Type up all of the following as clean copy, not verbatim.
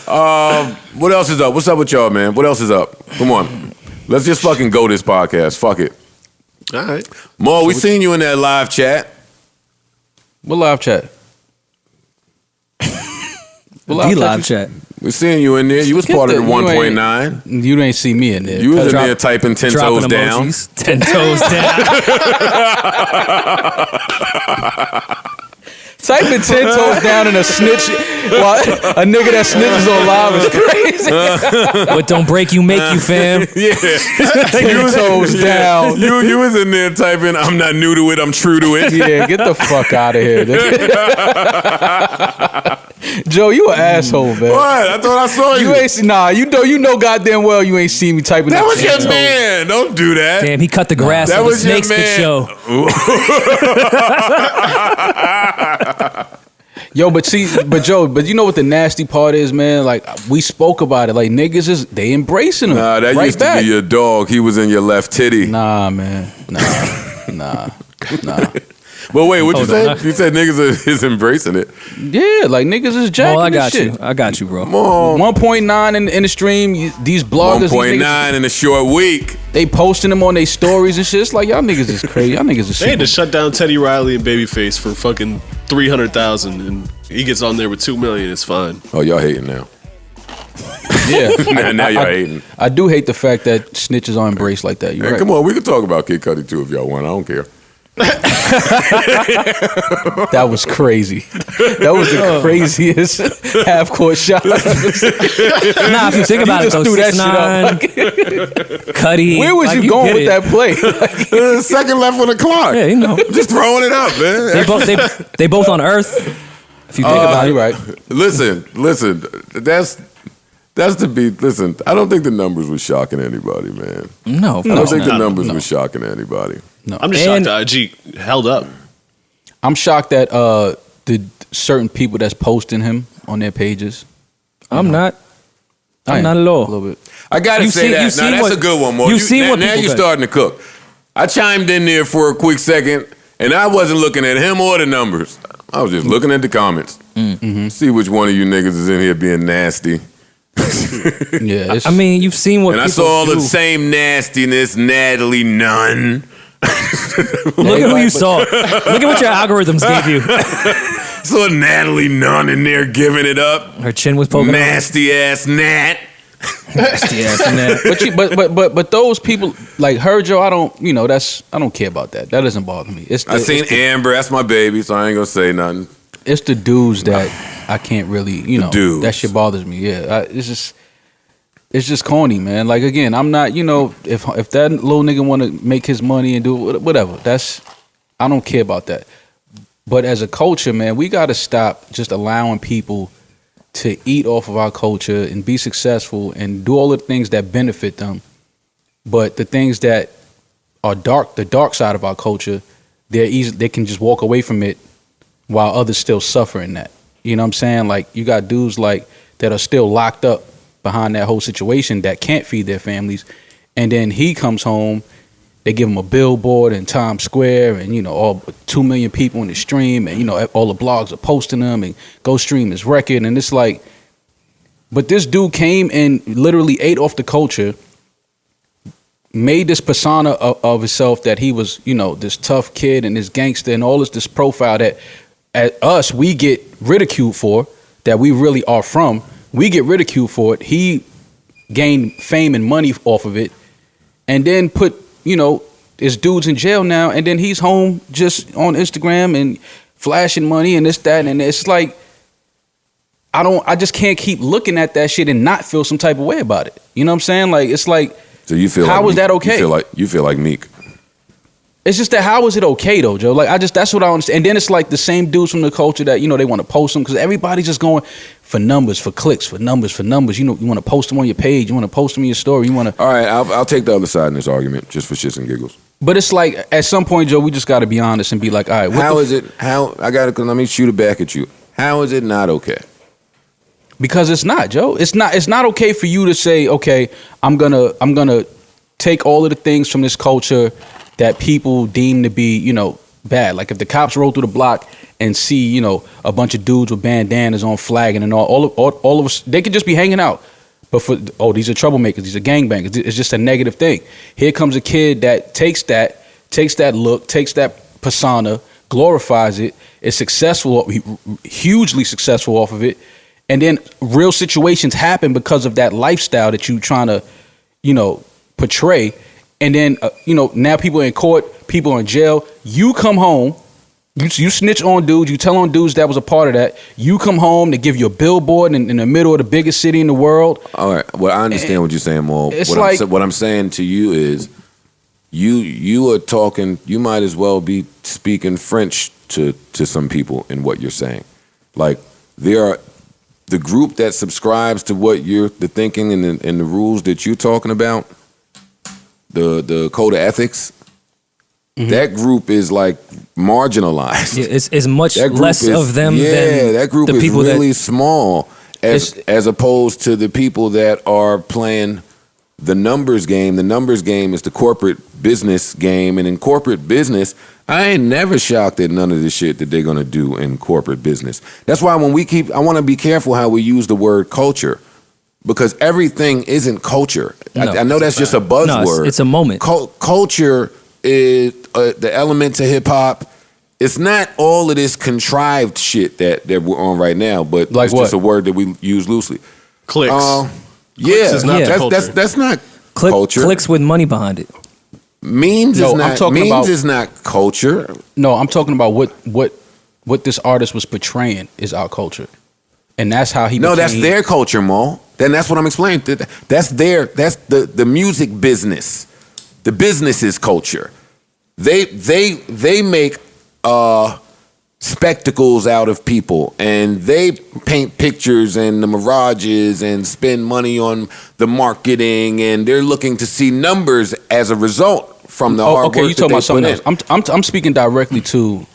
What else is up? What's up with y'all, man? What else is up? Come on. Let's just fucking go this podcast. Fuck it. All right. Mo, we seen you in that live chat. What live chat? What live chat? We seen you in there. You was part of the 1.9. You ain't see me in there. You was in there typing 10 toes down. 10 toes down. Typing 10 toes down in a snitch. A nigga that snitches on live is crazy. What don't break you, make you, fam. Yeah. 10 toes down. You was in there typing, I'm not new to it, I'm true to it. Yeah, get the fuck out of here. Joe, you an asshole, man. What? I thought I saw you. You ain't see, nah, you know goddamn well you ain't see me typing that. Was your toes. Man. Don't do that. Damn, he cut the grass that so the was your snakes could show. Yo, but Joe, you know what the nasty part is, man? Like, we spoke about it. Like, niggas they embracing him. Nah, that right used back. to be your dog. He was in your left titty. Nah, man. Nah. But wait, what you said? You said niggas is embracing it. Yeah, like niggas is jacking I this got shit. you. I got you, bro. 1.9 in the stream. These bloggers, 1.9 in a short week. They posting them on their stories and shit. It's like, y'all niggas is crazy. Y'all niggas is They had to shut down Teddy Riley and Babyface for fucking 300,000, and he gets on there with 2 million. It's fine. Oh, y'all hating now. Yeah. now y'all hating. I do hate the fact that snitches are embraced like that. You're right. Come on, we can talk about Kid Cudi too if y'all want. I don't care. That was crazy. That was the craziest half court shot. Nah, if you think about it, though, 6ix9ine, Cudi. Where was you going with that play? Second left on the clock. Yeah, you know, just throwing it up, man. they both on Earth. If you think about it, right. Listen. That's to be. Listen, I don't think the numbers was shocking anybody, man. No, I don't think the numbers was shocking anybody. No. I'm just shocked that IG held up. I'm shocked that the certain people that's posting him on their pages. I'm not at all. A little bit. I gotta say that. Now that's a good one, Mo. Now you're starting to cook. I chimed in there for a quick second, and I wasn't looking at him or the numbers. I was just looking at the comments. Mm-hmm. See which one of you niggas is in here being nasty. Yeah, I mean, you've seen what. And people I saw all do. the same nastiness. Natalie Nunn. Look at who you saw. Look at what your algorithms gave you. Saw Natalie Nunn in there giving it up. Her chin was poking. Nasty ass Nat. Nasty ass Nat. But those people like her, Joe. I don't care about that. That doesn't bother me. I seen Amber. That's my baby, so I ain't gonna say nothing. It's the dudes that I can't really, that shit bothers me. Yeah, it's just corny, man. Like, again, I'm not, if that little nigga want to make his money and do whatever, I don't care about that. But as a culture, man, we got to stop just allowing people to eat off of our culture and be successful and do all the things that benefit them. But the things that are dark, the dark side of our culture, they can just walk away from it while others still suffer in that. You know what I'm saying? Like, you got dudes like that are still locked up behind that whole situation that can't feed their families. And then he comes home, they give him a billboard in Times Square and, all 2 million people in the stream and, all the blogs are posting him and go stream his record. And it's like, but this dude came and literally ate off the culture, made this persona of himself that he was, this tough kid and this gangster and all this profile that we get ridiculed for, that we really are from. We get ridiculed for it. He gained fame and money off of it, and then put, his dudes in jail now, and then he's home just on Instagram and flashing money and this, that, and it's like, I just can't keep looking at that shit and not feel some type of way about it. You know what I'm saying? Like, it's like, so you feel how is that okay? You feel like Meek. It's just that how is it okay though, Joe? Like, that's what I understand. And then it's like the same dudes from the culture that, they want to post them because everybody's just going for numbers, for clicks, for numbers. You want to post them on your page. You want to post them in your story. You want to. All right, I'll take the other side in this argument just for shits and giggles. But it's like at some point, Joe, we just got to be honest and be like, all right, let me shoot it back at you. How is it not okay? Because it's not, Joe. It's not okay for you to say, okay, I'm gonna take all of the things from this culture that people deem to be, bad. Like if the cops roll through the block and see, you know, a bunch of dudes with bandanas on flagging and all of us, they could just be hanging out. But these are troublemakers, these are gangbangers. It's just a negative thing. Here comes a kid that takes that look, takes that persona, glorifies it, is successful, hugely successful off of it, and then real situations happen because of that lifestyle that you trying to, you know, portray. And then, you know, now people are in court, people are in jail. You come home, you snitch on dudes, you tell on dudes that was a part of that. You come home, they give you a billboard in the middle of the biggest city in the world. All right, well, I understand what you're saying, Mo. What I'm saying to you is, you are talking, you might as well be speaking French to some people in what you're saying. Like, there are the group that subscribes to what you're the thinking and the rules that you're talking about, the code of ethics. Mm-hmm. That group is like marginalized. Yeah, it's much less of them than that group the is people really small as opposed to the people that are playing the numbers game. The numbers game is the corporate business game, and in corporate business, I ain't never shocked at none of the shit that they're gonna do in corporate business. That's why when I want to be careful how we use the word culture, because everything isn't culture. No, I know that's just a buzzword. No, it's a moment. Culture is the element to hip hop. It's not all of this contrived shit that we're on right now, but like it's just a word that we use loosely. Clicks. Clicks is not that's not culture. Clicks with money behind it. Memes is not culture. No, I'm talking about what this artist was portraying is our culture, and that's how he. No, that's their culture, Mo. Then that's what I'm explaining. That's the music business. The business is culture. They make spectacles out of people, and they paint pictures and the mirages and spend money on the marketing, and they're looking to see numbers as a result from the hard work. Okay, you talking about something else. I'm speaking directly to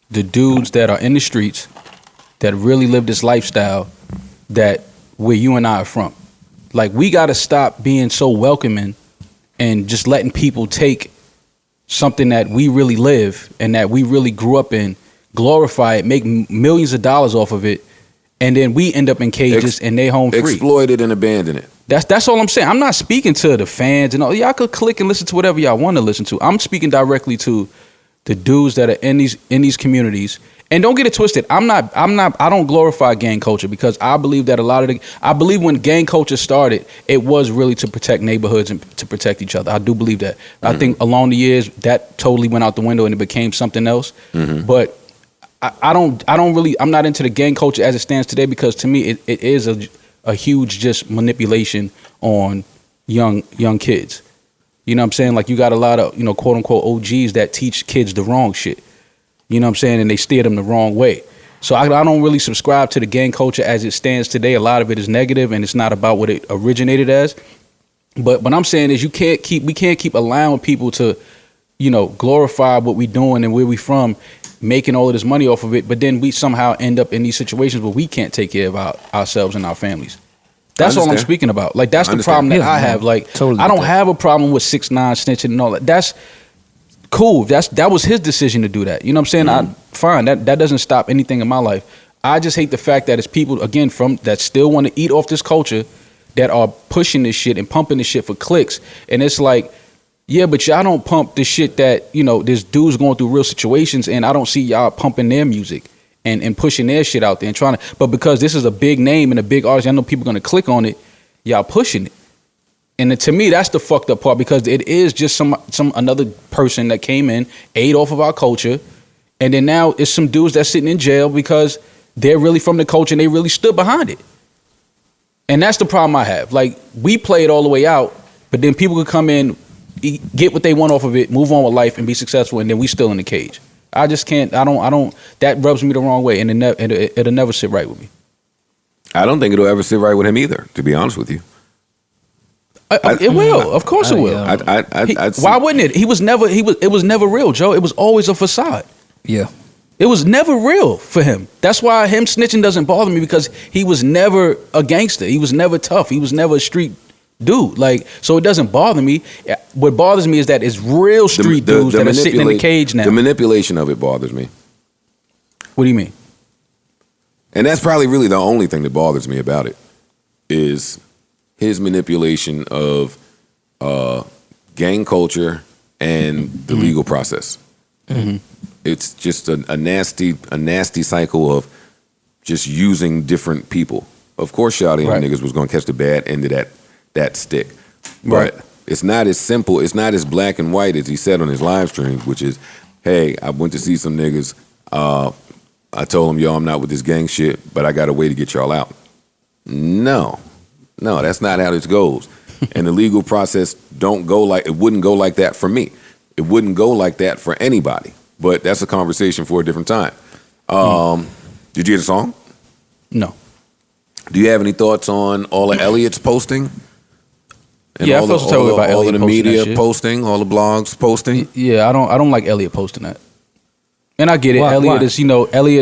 the dudes that are in the streets that really live this lifestyle that where you and I are from. Like, we got to stop being so welcoming and just letting people take something that we really live and that we really grew up in, glorify it, make millions of dollars off of it, and then we end up in cages and they home free. Exploit it and abandon it. That's all I'm saying. I'm not speaking to the fans and all. Y'all could click and listen to whatever y'all want to listen to. I'm speaking directly to the dudes that are in these communities. And don't get it twisted. I don't glorify gang culture, because I believe that I believe when gang culture started, it was really to protect neighborhoods and to protect each other. I do believe that. Mm-hmm. I think along the years that totally went out the window and it became something else. Mm-hmm. But I'm not into the gang culture as it stands today, because to me it is a huge just manipulation on young kids. You know what I'm saying? Like, you got a lot of, quote unquote OGs that teach kids the wrong shit. You know what I'm saying? And they steer them the wrong way. So I don't really subscribe to the gang culture as it stands today. A lot of it is negative, and it's not about what it originated as. But what I'm saying is we can't keep allowing people to, glorify what we doing and where we from, making all of this money off of it, but then we somehow end up in these situations where we can't take care of ourselves and our families. That's all I'm speaking about. Like, that's the problem that I have. Like, totally I don't have a problem with 6ix9ine snitching and all that. That's cool. That was his decision to do that. You know what I'm saying? Mm-hmm. Fine. That doesn't stop anything in my life. I just hate the fact that it's people, again, that still want to eat off this culture, that are pushing this shit and pumping this shit for clicks. And it's like, yeah, but y'all don't pump the shit that, there's dudes going through real situations, and I don't see y'all pumping their music and pushing their shit out there and trying to. But because this is a big name and a big artist, I know people are going to click on it, y'all pushing it. And to me, that's the fucked up part, because it is just some another person that came in, ate off of our culture, and then now it's some dudes that's sitting in jail because they're really from the culture and they really stood behind it. And that's the problem I have. Like, we play it all the way out, but then people could come in, get what they want off of it, move on with life and be successful, and then we still in the cage. I just can't. I don't. That rubs me the wrong way, and it'll never sit right with me. I don't think it'll ever sit right with him either, to be honest with you. It will. Of course it will. Why wouldn't it? It was never real, Joe. It was always a facade. Yeah. It was never real for him. That's why him snitching doesn't bother me, because he was never a gangster. He was never tough. He was never a street dude. Like, so it doesn't bother me. What bothers me is that it's real street dudes that are sitting in the cage now. The manipulation of it bothers me. What do you mean? And that's probably really the only thing that bothers me about it is his manipulation of gang culture and the legal process. Mm-hmm. It's just a nasty cycle of just using different people. Of course, Shawty and niggas was gonna catch the bad end of that stick, but it's not as simple. It's not as black and white as he said on his live stream, which is, "Hey, I went to see some niggas. I told them, yo, I'm not with this gang shit, but I got a way to get y'all out." No, that's not how this goes. And the legal process wouldn't go like that for me. It wouldn't go like that for anybody. But that's a conversation for a different time. Did you get a song? No. Do you have any thoughts on all of Elliot's posting? And I felt totally about Elliot all of the media posting, all the blogs posting. Yeah, I don't like Elliot posting that. And I get it. Elliot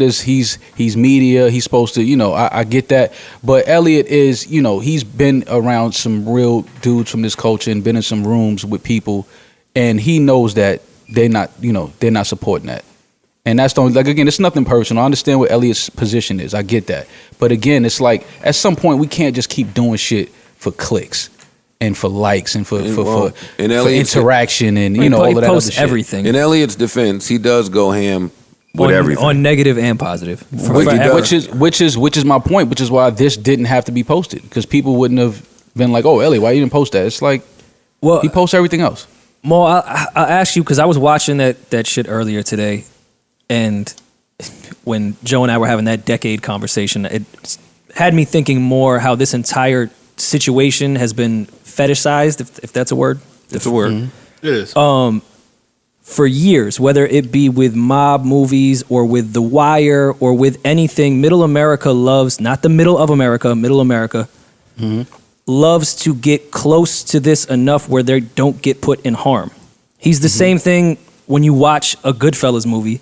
is, he's media. He's supposed to, I get that. But Elliot is, he's been around some real dudes from this culture and been in some rooms with people, and he knows that they're not supporting that. And that's the only, like, again, it's nothing personal. I understand what Elliot's position is. I get that. But again, it's like, at some point, we can't just keep doing shit for clicks and for likes and for interaction and all of that other shit. Everything. In Elliot's defense, he does go ham with everything, on negative and positive, which is my point. Which is why this didn't have to be posted, because people wouldn't have been like, "Oh, Elliot, why you didn't post that?" It's like, he posts everything else. Mo, I'll ask you, because I was watching that shit earlier today, and when Joe and I were having that decade conversation, it had me thinking more how this entire situation has been fetishized, if that's a word. It's a word. Mm-hmm. It is. For years, whether it be with mob movies or with The Wire or with anything, Middle America loves, not the middle of America, Middle America, loves to get close to this enough where they don't get put in harm. He's the same thing when you watch a Goodfellas movie.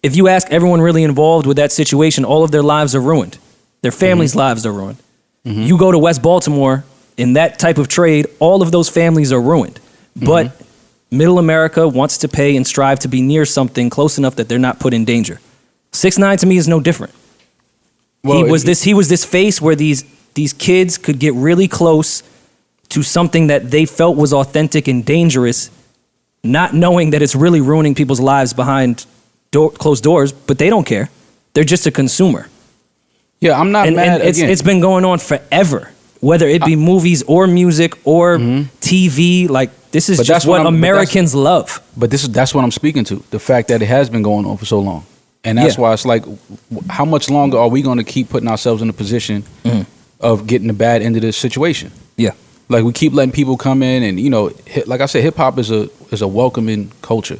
If you ask everyone really involved with that situation, all of their lives are ruined. Their families' lives are ruined. You go to West Baltimore, in that type of trade, all of those families are ruined. But Middle America wants to pay and strive to be near something close enough that they're not put in danger. 6ix9ine to me is no different. Well, he was this face where these kids could get really close to something that they felt was authentic and dangerous, not knowing that it's really ruining people's lives behind closed doors, but they don't care. They're just a consumer. Yeah, I'm not mad. And it's been going on forever, whether it be movies or music or TV. Like, this is just what Americans love. But that's what I'm speaking to. The fact that it has been going on for so long. And that's why it's like, how much longer are we going to keep putting ourselves in a position of getting the bad end of this situation? Yeah. Like, we keep letting people come in and, like I said, hip hop is a welcoming culture.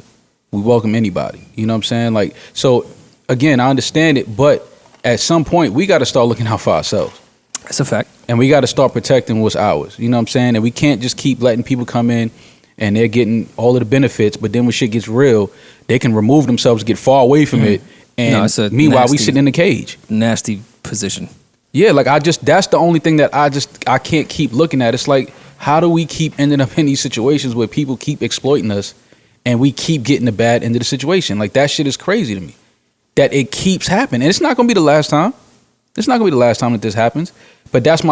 We welcome anybody. You know what I'm saying? Like, so again, I understand it, but at some point we got to start looking out for ourselves. That's a fact. And we got to start protecting what's ours. You know what I'm saying? And we can't just keep letting people come in and they're getting all of the benefits, but then when shit gets real, they can remove themselves, get far away from it. And meanwhile, we sitting in the cage. Nasty position. Yeah, like that's the only thing that I can't keep looking at. It's like, how do we keep ending up in these situations where people keep exploiting us and we keep getting the bad end of the situation? Like, that shit is crazy to me. That it keeps happening. And it's not gonna be the last time. It's not gonna be the last time that this happens. But that's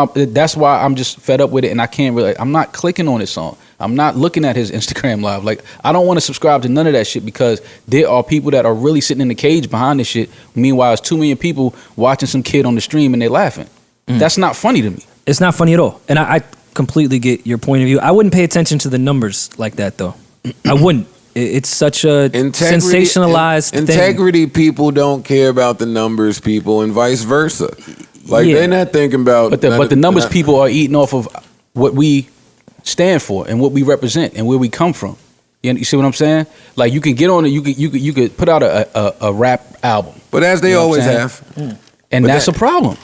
why I'm just fed up with it, and I can't really. I'm not clicking on his song. I'm not looking at his Instagram live. Like, I don't want to subscribe to none of that shit, because there are people that are really sitting in the cage behind this shit. Meanwhile, it's 2 million people watching some kid on the stream and they're laughing. That's not funny to me. It's not funny at all. And I completely get your point of view. I wouldn't pay attention to the numbers like that, though. I wouldn't. It's such a sensationalized thing. Integrity people don't care about the numbers people, and vice versa. Like, they're not thinking about. But the numbers people are eating off of what we stand for and what we represent and where we come from. You see what I'm saying? Like, you can get on it. You could put out a rap album. But as they always have, and that's a problem.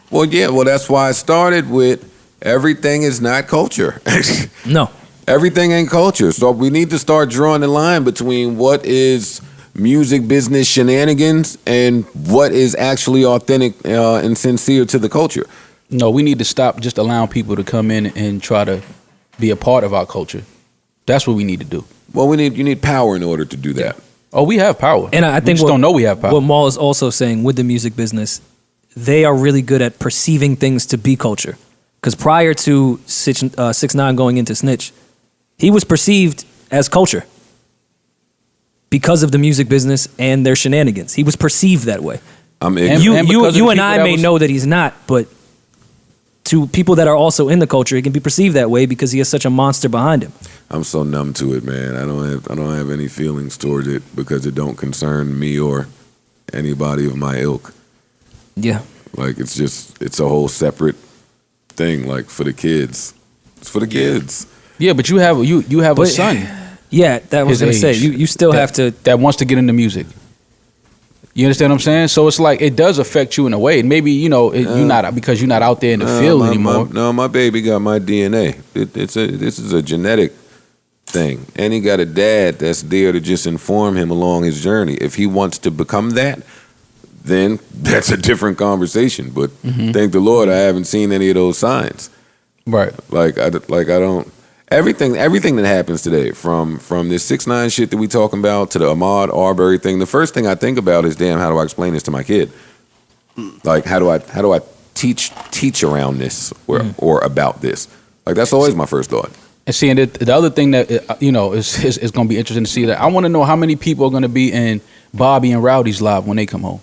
Well, yeah. Well, that's why I started with everything is not culture. No. Everything ain't culture. So we need to start drawing the line between what is music business shenanigans and what is actually authentic and sincere to the culture. No, we need to stop just allowing people to come in and try to be a part of our culture. That's what we need to do. Well, you need power in order to do that. Oh, we have power. And I think we just don't know we have power. What Maul is also saying with the music business, they are really good at perceiving things to be culture. Because prior to 6ix9ine going into Snitch, he was perceived as culture because of the music business and their shenanigans. He was perceived that way. You and I may know that he's not, but to people that are also in the culture, it can be perceived that way because he has such a monster behind him. I'm so numb to it, man. I don't have any feelings towards it because it don't concern me or anybody of my ilk. Yeah. Like it's a whole separate thing, like for the kids. It's for the kids. Yeah, but you have a son. Yeah, that was gonna say. You still have to that wants to get into music. You understand what I'm saying? So it's like it does affect you in a way. Maybe you're not because you're not out there in the field anymore. My baby got my DNA. This is a genetic thing, and he got a dad that's there to just inform him along his journey. If he wants to become that, then that's a different conversation. But thank the Lord, I haven't seen any of those signs. Right. Like I don't. Everything that happens today, from this 6ix9ine shit that we talking about to the Ahmaud Arbery thing, the first thing I think about is, damn, how do I explain this to my kid? Like, how do I teach around this or about this? Like, that's always my first thought. And seeing the other thing that is going to be interesting to see, that I want to know how many people are going to be in Bobby and Rowdy's live when they come home.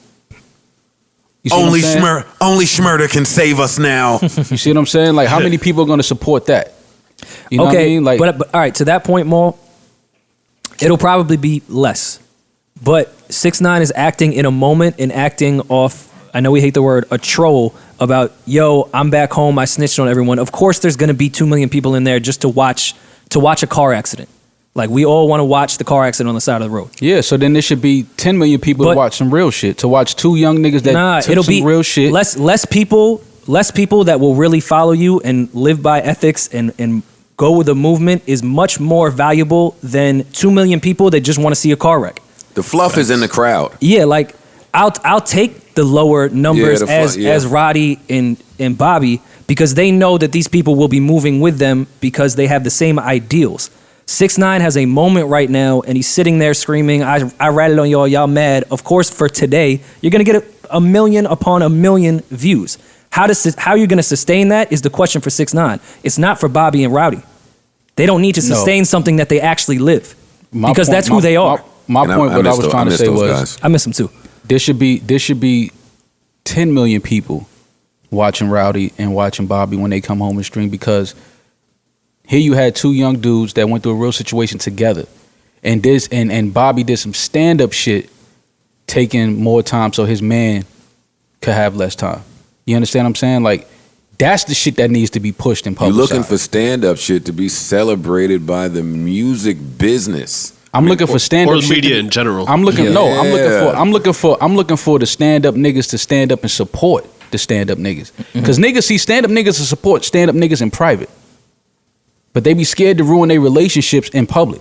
Only Schmurder can save us now. You see what I'm saying? Like, how many people are going to support that? You know what I mean? Like, but all right, to that point, Maul, it'll probably be less. But 6ix9ine is acting in a moment and acting off, I know we hate the word, a troll about, yo, I'm back home, I snitched on everyone. Of course there's going to be 2 million people in there just to watch a car accident. Like, we all want to watch the car accident on the side of the road. Yeah, so then there should be 10 million people to watch some real shit, to watch 2 young niggas that took some real shit. Less people that will really follow you and live by ethics and go with the movement is much more valuable than 2 million people that just want to see a car wreck. The fluff is in the crowd. Yeah, like I'll take the lower numbers as Roddy and Bobby because they know that these people will be moving with them because they have the same ideals. 6ix9ine has a moment right now and he's sitting there screaming, I ratted on y'all mad. Of course, for today, you're going to get a million upon a million views. How you're going to sustain that is the question for 6ix9ine. It's not for Bobby and Rowdy. They don't need to sustain something that they actually live because that's who they are. My point, what I was trying to say was, I miss them too. There should be 10 million people watching Rowdy and watching Bobby when they come home and stream, because here you had 2 young dudes that went through a real situation together, and Bobby did some stand up shit, taking more time so his man could have less time. You understand what I'm saying? Like, that's the shit that needs to be pushed and publicized. You're looking for stand-up shit to be celebrated by the music business. I'm looking for stand-up or media in general. I'm looking for the stand-up niggas to stand up and support the stand-up niggas. Because niggas see stand-up niggas to support stand-up niggas in private, but they be scared to ruin their relationships in public.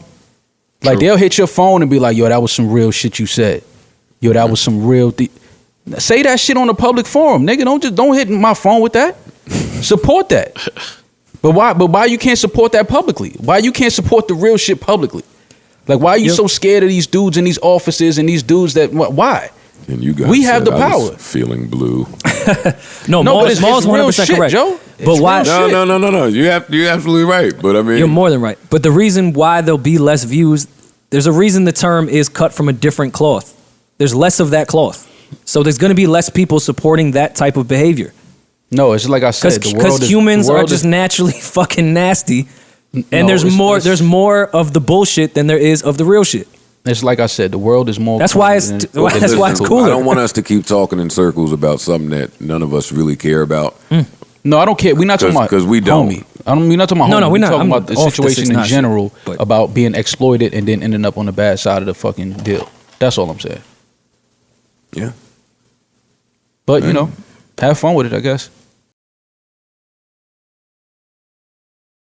Like, they'll hit your phone and be like, yo, that was some real shit you said. Yo, that was some real say that shit on a public forum, nigga. Don't hit my phone with that. Support that. But why you can't support that publicly? Why you can't support the real shit publicly? Like, why are you so scared of these dudes in these offices and these dudes that, why? And you guys we have the power. Feeling blue. No, but it's 100% shit, correct. Joe. But why? No. You're absolutely right. But I mean, you're more than right. But the reason why there'll be less views, there's a reason the term is cut from a different cloth. There's less of that cloth. So there's going to be less people supporting that type of behavior. No, it's like I said, because humans are just naturally fucking nasty, and there's more of the bullshit than there is of the real shit. It's like I said, the world is more. That's why it's cooler. I don't want us to keep talking in circles about something that none of us really care about. No, I don't care. We're not talking about because we don't. We're not talking about homie. No, we're not. Talking about the situation in general about being exploited and then ending up on the bad side of the fucking deal. That's all I'm saying. Yeah. But you know, have fun with it, I guess.